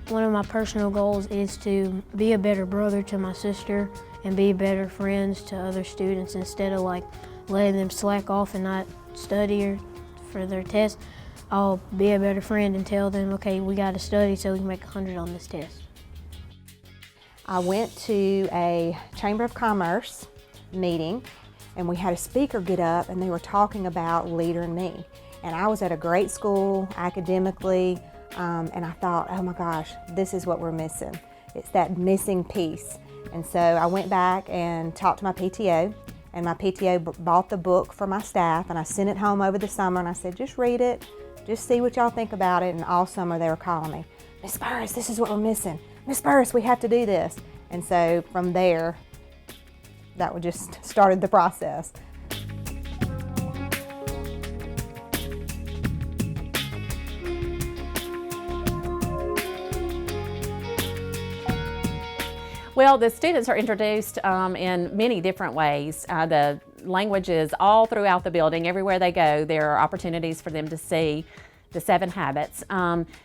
One of my personal goals is to be a better brother to my sister and be better friends to other students instead of like letting them slack off and not study or for their test. I'll be a better friend and tell them, okay, we got to study so we can make 100 on this test. I went to a Chamber of Commerce meeting and we had a speaker get up and they were talking about Leader in Me. And I was at a great school academically and I thought, oh my gosh, this is what we're missing. It's that missing piece. And so I went back and talked to my PTO, and my PTO bought the book for my staff, and I sent it home over the summer, and I said, just read it, just see what y'all think about it. And all summer they were calling me, Miss Burris, this is what we're missing. Miss Burris, we have to do this. And so from there, that would just started the process. Well, the students are introduced in many different ways. The languages all throughout the building, everywhere they go, there are opportunities for them to see the 7 habits.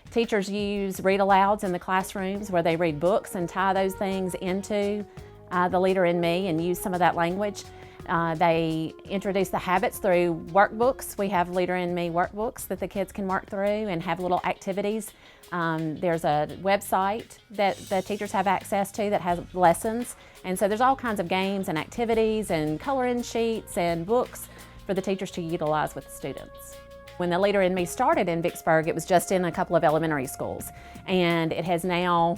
Teachers use read-alouds in the classrooms where they read books and tie those things into the Leader in Me and use some of that language. They introduce the habits through workbooks. We have Leader in Me workbooks that the kids can work through and have little activities. There's a website that the teachers have access to that has lessons. And so there's all kinds of games and activities and coloring sheets and books for the teachers to utilize with the students. When the Leader in Me started in Vicksburg, it was just in a couple of elementary schools. And it has now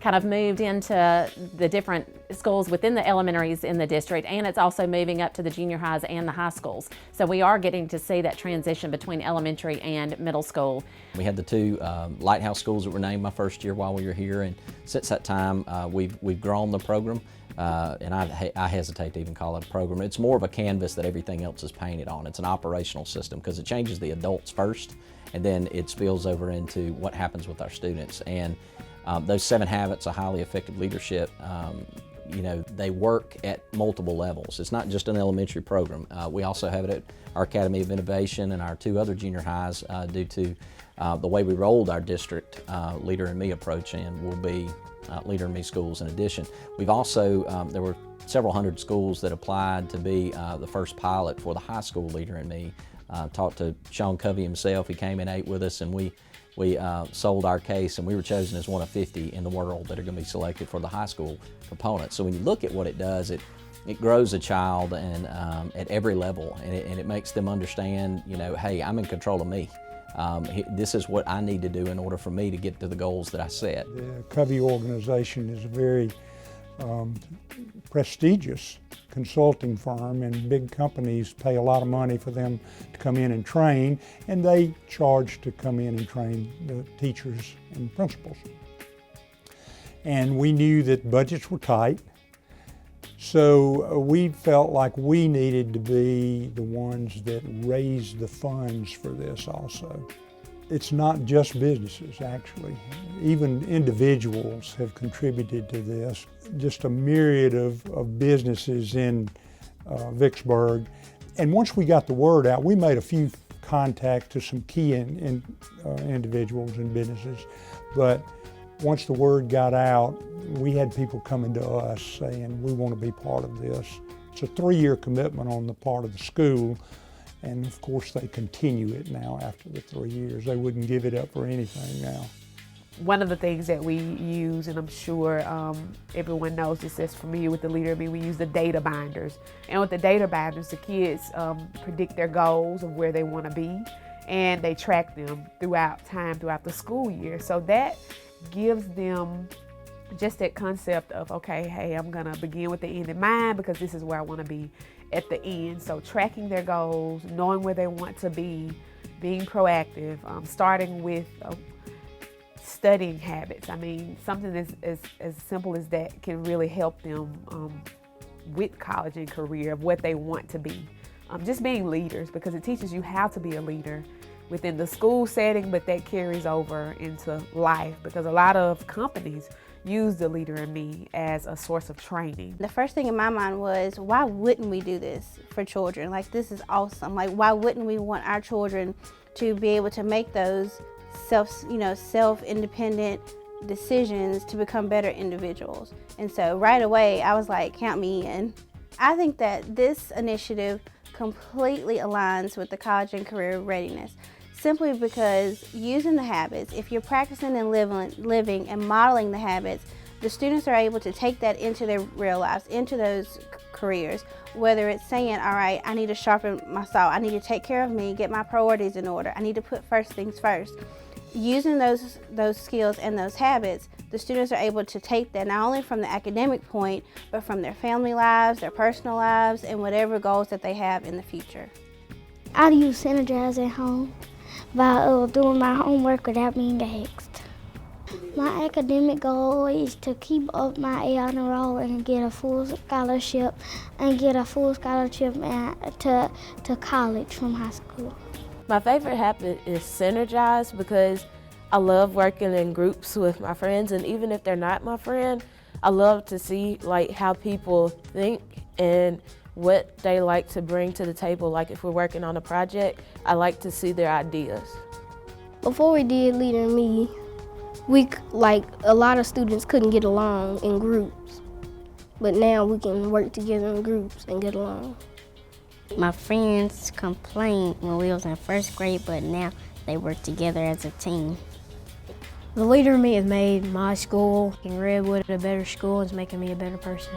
kind of moved into the different schools within the elementaries in the district, and it's also moving up to the junior highs and the high schools. So we are getting to see that transition between elementary and middle school. We had the 2 lighthouse schools that were named my first year while we were here, and since that time we've grown the program, and I hesitate to even call it a program. It's more of a canvas that everything else is painted on. It's an operational system because it changes the adults first, and then it spills over into what happens with our students. And those 7 habits of highly effective leadership, you know, they work at multiple levels. It's not just an elementary program. We also have it at our Academy of Innovation and our 2 other junior highs due to the way we rolled our district Leader in Me approach, and will be Leader in Me schools in addition. We've also, there were several hundred schools that applied to be the first pilot for the high school Leader in Me. Talked to Sean Covey himself. He came and ate with us, and we sold our case, and we were chosen as one of 50 in the world that are going to be selected for the high school component. So when you look at what it does, it grows a child and at every level, and it makes them understand, you know, hey, I'm in control of me. This is what I need to do in order for me to get to the goals that I set. The Covey organization is a very prestigious consulting firm, and big companies pay a lot of money for them to come in and train, and they charge to come in and train the teachers and principals. And we knew that budgets were tight, so we felt like we needed to be the ones that raised the funds for this also. It's not just businesses, actually. Even individuals have contributed to this. Just a myriad of businesses in Vicksburg. And once we got the word out, we made a few contacts to some key individuals and businesses. But once the word got out, we had people coming to us saying, we want to be part of this. It's a 3-year commitment on the part of the school. And of course, they continue it now after the 3 years. They wouldn't give it up for anything now. One of the things that we use, and I'm sure everyone knows this is familiar with the Leader in Me, we use the data binders. And with the data binders, the kids predict their goals of where they want to be, and they track them throughout the school year. So that gives them just that concept of, okay, hey, I'm gonna begin with the end in mind because this is where I want to be at the end. So tracking their goals, knowing where they want to be, being proactive, starting with studying habits. I mean, something as simple as that can really help them with college and career of what they want to be. Just being leaders, because it teaches you how to be a leader within the school setting, but that carries over into life because a lot of companies use the Leader in Me as a source of training. The first thing in my mind was, why wouldn't we do this for children? Like, this is awesome. Like, why wouldn't we want our children to be able to make those self-independent decisions to become better individuals. And so right away, I was like, count me in. I think that this initiative completely aligns with the college and career readiness, simply because using the habits, if you're practicing and living and modeling the habits, the students are able to take that into their real lives, into those careers, whether it's saying, all right, I need to sharpen my saw, I need to take care of me, get my priorities in order, I need to put first things first. Using those skills and those habits, the students are able to take that not only from the academic point, but from their family lives, their personal lives, and whatever goals that they have in the future. I use Synergize at home by doing my homework without being asked. My academic goal is to keep up my A honor roll and get a full scholarship to college from high school. My favorite habit is Synergize because I love working in groups with my friends, and even if they're not my friend, I love to see like how people think and what they like to bring to the table. Like if we're working on a project, I like to see their ideas. Before we did Leader and Me, a lot of students couldn't get along in groups, but now we can work together in groups and get along. My friends complained when we was in first grade, but now they work together as a team. The Leader in Me has made my school in Redwood a better school and it's making me a better person.